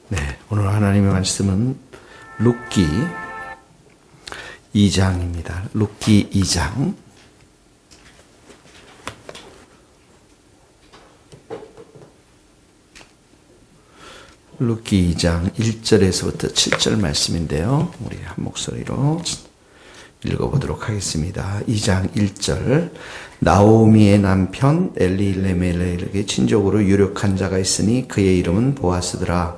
네, 오늘 하나님의 말씀은 룻기 2장입니다. 룻기 2장. 룻기 2장 1절에서부터 7절 말씀인데요. 우리 한 목소리로 읽어보도록 하겠습니다. 2장 1절. 나오미의 남편 엘리멜렉에게 친족으로 유력한 자가 있으니 그의 이름은 보아스더라.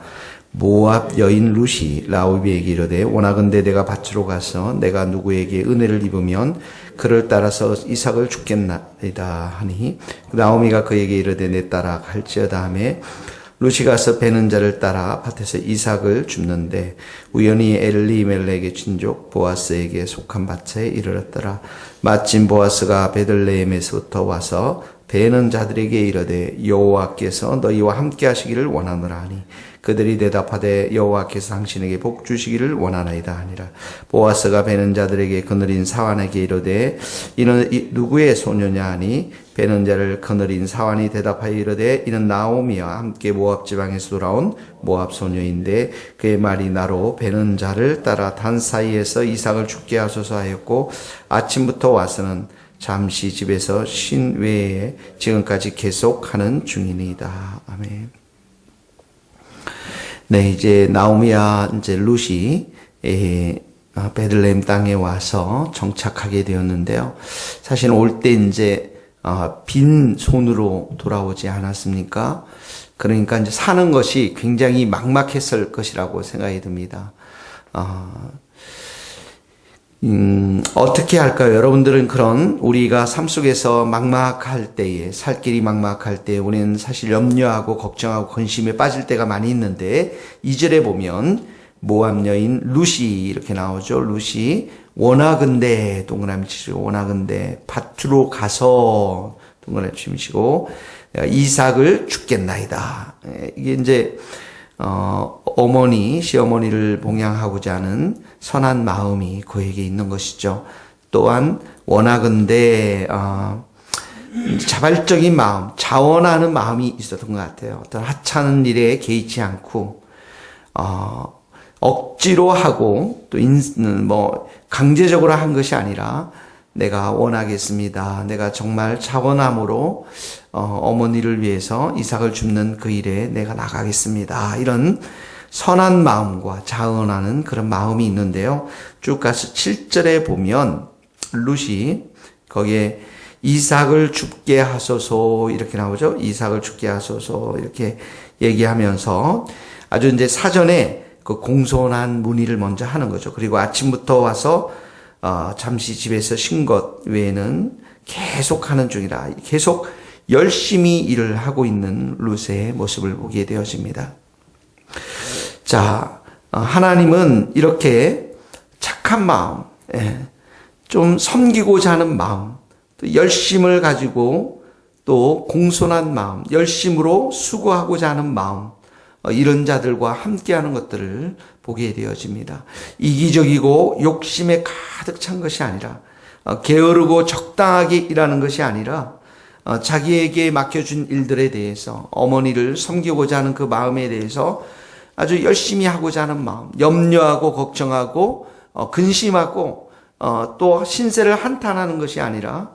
모압 여인 룻이 나오미에게 이르되 원하건대 내가 밭으로 가서 내가 누구에게 은혜를 입으면 그를 따라서 이삭을 죽겠나이다 하니 나오미가 그에게 이르되 내 따라 갈지어다 하며 룻이 가서 베는 자를 따라 밭에서 이삭을 줍는데 우연히 엘리멜렉의 친족 보아스에게 속한 밭에 이르렀더라. 마침 보아스가 베들레헴에서부터 와서 베는 자들에게 이르되 여호와께서 너희와 함께 하시기를 원하노라 하니 그들이 대답하되 여호와께서 당신에게 복 주시기를 원하나이다 하니라. 보아스가 베는 자들에게 거느린 사환에게 이르되 이는 누구의 소녀냐 하니 베는 자를 거느린 사환이 대답하여 이르되 이는 나오미와 함께 모압 지방에서 돌아온 모압 소녀인데 그의 말이 나로 베는 자를 따라 단 사이에서 이삭을 죽게 하소서 하였고 아침부터 와서는 잠시 집에서 쉰 외에 지금까지 계속하는 중이니이다. 아멘. 네, 이제 나오미와 이제 룻이 베들레헴 땅에 와서 정착하게 되었는데요. 사실 올 때 이제 빈 손으로 돌아오지 않았습니까? 그러니까 이제 사는 것이 굉장히 막막했을 것이라고 생각이 듭니다. 어떻게 할까요? 여러분들은 그런 우리가 삶 속에서 막막할 때에, 살 길이 막막할 때 우리는 사실 염려하고 걱정하고 근심에 빠질 때가 많이 있는데 2절에 보면 모압 여인 룻이 이렇게 나오죠. 룻이 원하건대 동그라미 치시고 원하건대 밭으로 가서 동그라미 치시고 이삭을 죽겠나이다. 이게 이제 어머니, 시어머니를 봉양하고자 하는 선한 마음이 그에게 있는 것이죠. 또한 원하건대 자발적인 마음, 자원하는 마음이 있었던 것 같아요. 어떤 하찮은 일에 개의치 않고 억지로 하고 또 강제적으로 한 것이 아니라 내가 원하겠습니다. 내가 정말 자원함으로 어머니를 위해서 이삭을 줍는 그 일에 내가 나가겠습니다. 이런 선한 마음과 자원하는 그런 마음이 있는데요. 쭉 가서 7절에 보면 룻이 거기에 이삭을 죽게 하소서 이렇게 나오죠. 이삭을 죽게 하소서 이렇게 얘기하면서 아주 이제 사전에 그 공손한 문의를 먼저 하는 거죠. 그리고 아침부터 와서 잠시 집에서 쉰 것 외에는 계속 하는 중이라 계속 열심히 일을 하고 있는 룻의 모습을 보게 되어집니다. 자, 하나님은 이렇게 착한 마음, 좀 섬기고자 하는 마음, 또 열심을 가지고 또 공손한 마음, 열심으로 수고하고자 하는 마음, 이런 자들과 함께하는 것들을 보게 되어집니다. 이기적이고 욕심에 가득 찬 것이 아니라 게으르고 적당하게 일하는 것이 아니라 자기에게 맡겨준 일들에 대해서 어머니를 섬기고자 하는 그 마음에 대해서 아주 열심히 하고자 하는 마음, 염려하고 걱정하고 근심하고 또 신세를 한탄하는 것이 아니라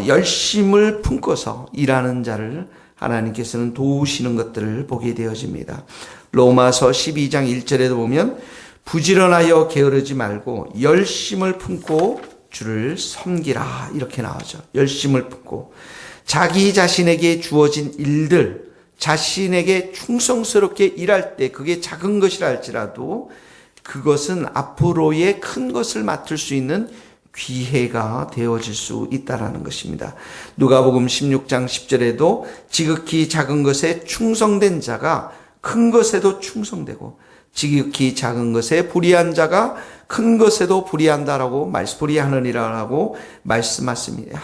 열심을 품고서 일하는 자를 하나님께서는 도우시는 것들을 보게 되어집니다. 로마서 12장 1절에도 보면 부지런하여 게으르지 말고 열심을 품고 주를 섬기라 이렇게 나오죠. 열심을 품고 자기 자신에게 주어진 일들, 자신에게 충성스럽게 일할 때 그게 작은 것이라 할지라도 그것은 앞으로의 큰 것을 맡을 수 있는 기회가 되어질 수 있다라는 것입니다. 누가복음 16장 10절에도 지극히 작은 것에 충성된 자가 큰 것에도 충성되고 지극히 작은 것에 불의한 자가 큰 것에도 불의한다라고 불의하느니라라고 말씀하셨습니다.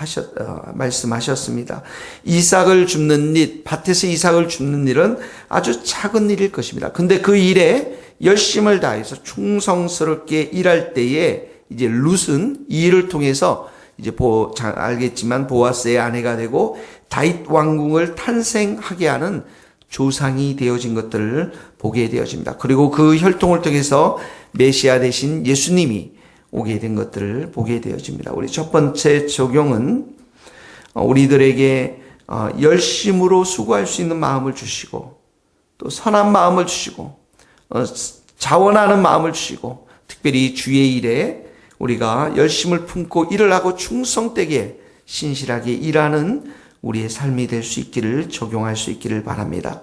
이삭을 줍는 일, 밭에서 이삭을 줍는 일은 아주 작은 일일 것입니다. 근데 그 일에 열심을 다해서 충성스럽게 일할 때에 이제 룻은 이 일을 통해서 이제 잘 알겠지만 보아스의 아내가 되고 다윗 왕궁을 탄생하게 하는 조상이 되어진 것들을 보게 되어집니다. 그리고 그 혈통을 통해서 메시아 대신 예수님이 오게 된 것들을 보게 되어집니다. 우리 첫 번째 적용은 우리들에게 열심으로 수고할 수 있는 마음을 주시고 또 선한 마음을 주시고 자원하는 마음을 주시고 특별히 주의 일에 우리가 열심을 품고 일을 하고 충성되게 신실하게 일하는 우리의 삶이 될 수 있기를 적용할 수 있기를 바랍니다.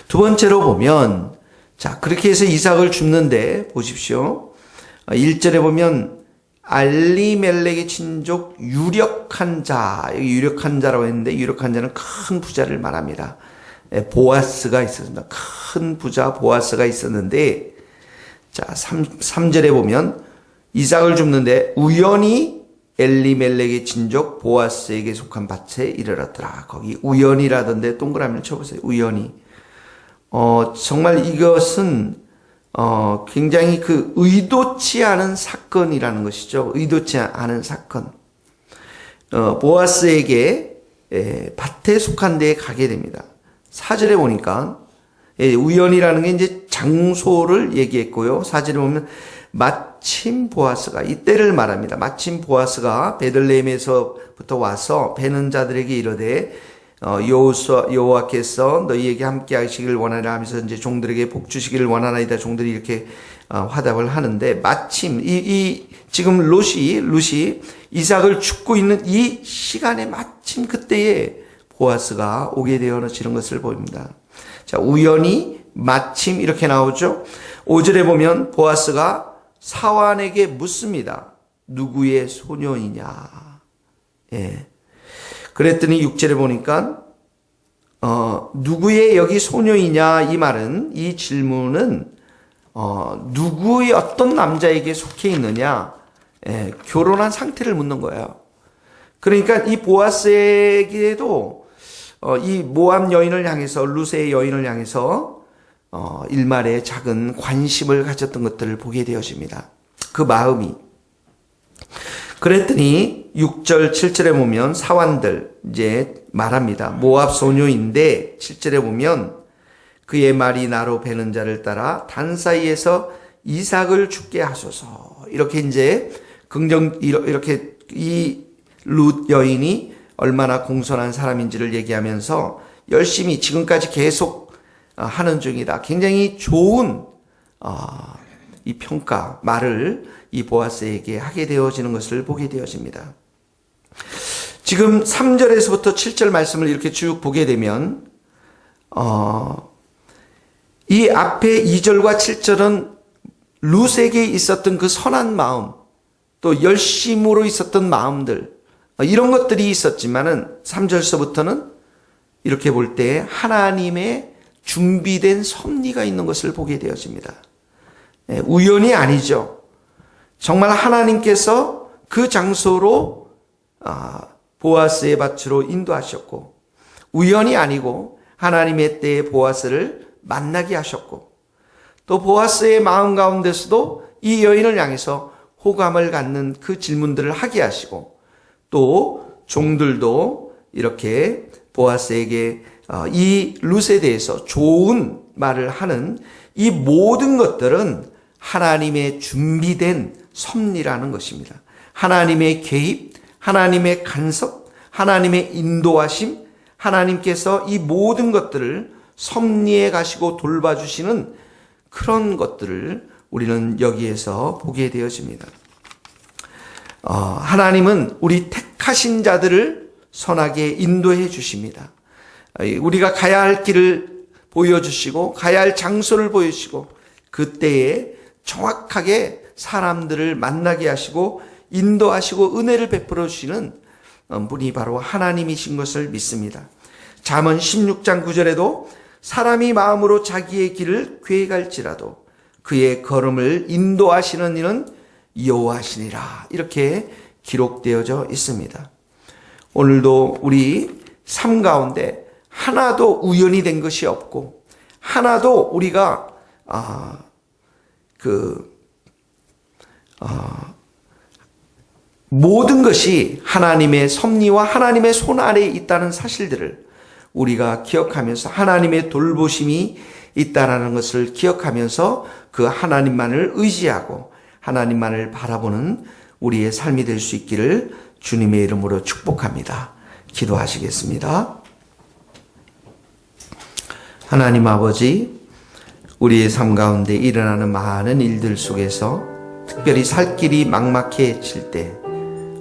두 번째로 보면 자 그렇게 해서 이삭을 줍는데 보십시오. 1절에 보면 알리멜렉의 친족 유력한 자, 여기 유력한 자라고 했는데 유력한 자는 큰 부자를 말합니다. 보아스가 있었습니다. 큰 부자 보아스가 있었는데 자 3절에 보면 이삭을 줍는데 우연히 엘리멜렉의 친족 보아스에게 속한 밭에 이르렀더라. 거기 우연이라던데 동그라미를 쳐보세요. 우연히. 정말 이것은 굉장히 그 의도치 않은 사건이라는 것이죠. 의도치 않은 사건. 보아스에게 밭에 속한 데에 가게 됩니다. 4절에 보니까 우연이라는 게 이제 장소를 얘기했고요. 4절에 보면 마침 보아스가 이때를 말합니다. 마침 보아스가 베들레헴에서부터 와서 베는 자들에게 이르되 여호와께서 너희에게 함께 하시기를 원하라 하면서 이제 종들에게 복 주시기를 원하나이다. 종들이 이렇게 화답을 하는데 마침 지금 룻이 이삭을 죽고 있는 이 시간에 마침 그때에 보아스가 오게 되어지는 것을 보입니다. 자, 우연히 마침 이렇게 나오죠. 5절에 보면 보아스가 사환에게 묻습니다. 누구의 소년이냐? 예. 그랬더니 6절에 보니까 누구의 여기 소녀이냐 이 말은 이 질문은 누구의 어떤 남자에게 속해 있느냐 결혼한 상태를 묻는 거예요. 그러니까 이 보아스에게도 이 모압 여인을 향해서 룻의 여인을 향해서 일말의 작은 관심을 가졌던 것들을 보게 되어집니다. 그 마음이. 그랬더니 6절 7절에 보면 사환들 이제 말합니다. 모압 소녀인데 7절에 보면 그의 말이 나로 베는 자를 따라 단 사이에서 이삭을 죽게 하소서. 이렇게 이제 이렇게 이 룻 여인이 얼마나 공손한 사람인지를 얘기하면서 열심히 지금까지 계속 하는 중이다. 굉장히 좋은 이 평가 말을 이 보아스에게 하게 되어지는 것을 보게 되어집니다. 지금 3절에서부터 7절 말씀을 이렇게 쭉 보게 되면 이 앞에 2절과 7절은 룻에게 있었던 그 선한 마음 또 열심으로 있었던 마음들 이런 것들이 있었지만은 3절서부터는 이렇게 볼 때 하나님의 준비된 섭리가 있는 것을 보게 되어집니다. 우연이 아니죠. 정말 하나님께서 그 장소로 보아스의 밭으로 인도하셨고 우연이 아니고 하나님의 때에 보아스를 만나게 하셨고 또 보아스의 마음 가운데서도 이 여인을 향해서 호감을 갖는 그 질문들을 하게 하시고 또 종들도 이렇게 보아스에게 이 룻에 대해서 좋은 말을 하는 이 모든 것들은 하나님의 준비된 섭리라는 것입니다. 하나님의 개입, 하나님의 간섭, 하나님의 인도하심, 하나님께서 이 모든 것들을 섭리해 가시고 돌봐주시는 그런 것들을 우리는 여기에서 보게 되어집니다. 하나님은 우리 택하신 자들을 선하게 인도해 주십니다. 우리가 가야 할 길을 보여주시고 가야 할 장소를 보여주시고 그때에 정확하게 사람들을 만나게 하시고 인도하시고 은혜를 베풀어 주시는 분이 바로 하나님이신 것을 믿습니다. 잠언 16장 9절에도 사람이 마음으로 자기의 길을 계획할지라도 그의 걸음을 인도하시는 이는 여호와시니라 이렇게 기록되어져 있습니다. 오늘도 우리 삶 가운데 하나도 우연이 된 것이 없고 하나도 우리가 모든 것이 하나님의 섭리와 하나님의 손 아래에 있다는 사실들을 우리가 기억하면서 하나님의 돌보심이 있다라는 것을 기억하면서 그 하나님만을 의지하고 하나님만을 바라보는 우리의 삶이 될 수 있기를 주님의 이름으로 축복합니다. 기도하시겠습니다. 하나님 아버지, 우리의 삶 가운데 일어나는 많은 일들 속에서 특별히 살 길이 막막해질 때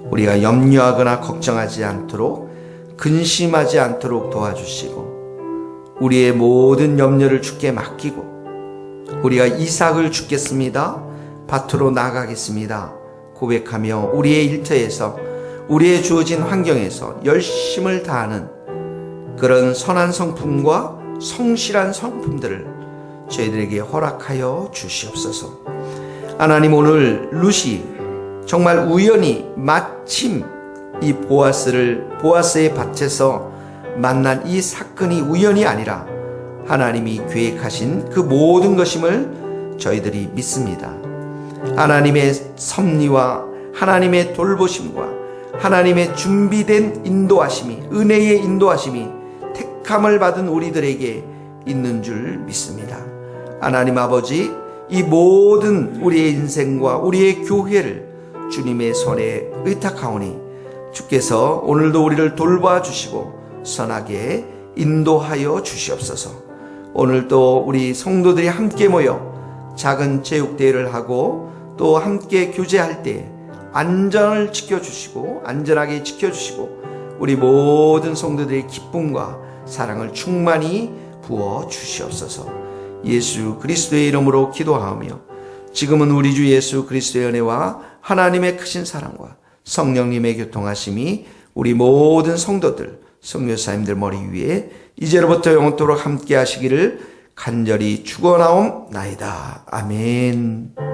우리가 염려하거나 걱정하지 않도록, 근심하지 않도록 도와주시고 우리의 모든 염려를 주께 맡기고 우리가 이삭을 주겠습니다, 밭으로 나가겠습니다 고백하며 우리의 일터에서, 우리의 주어진 환경에서 열심을 다하는 그런 선한 성품과 성실한 성품들을 저희들에게 허락하여 주시옵소서. 하나님, 오늘 룻이 정말 우연히 마침 이 보아스의 밭에서 만난 이 사건이 우연이 아니라 하나님이 계획하신 그 모든 것임을 저희들이 믿습니다. 하나님의 섭리와 하나님의 돌보심과 하나님의 준비된 인도하심이, 은혜의 인도하심이 택함을 받은 우리들에게 있는 줄 믿습니다. 하나님 아버지, 이 모든 우리의 인생과 우리의 교회를 주님의 손에 의탁하오니 주께서 오늘도 우리를 돌봐 주시고 선하게 인도하여 주시옵소서. 오늘도 우리 성도들이 함께 모여 작은 체육대회를 하고 또 함께 교제할 때 안전을 지켜주시고 안전하게 지켜주시고 우리 모든 성도들의 기쁨과 사랑을 충만히 부어 주시옵소서. 예수 그리스도의 이름으로 기도하며 지금은 우리 주 예수 그리스도의 은혜와 하나님의 크신 사랑과 성령님의 교통하심이 우리 모든 성도들, 선교사님들 머리 위에 이제로부터 영원토록 함께 하시기를 간절히 축원하옵나이다. 아멘.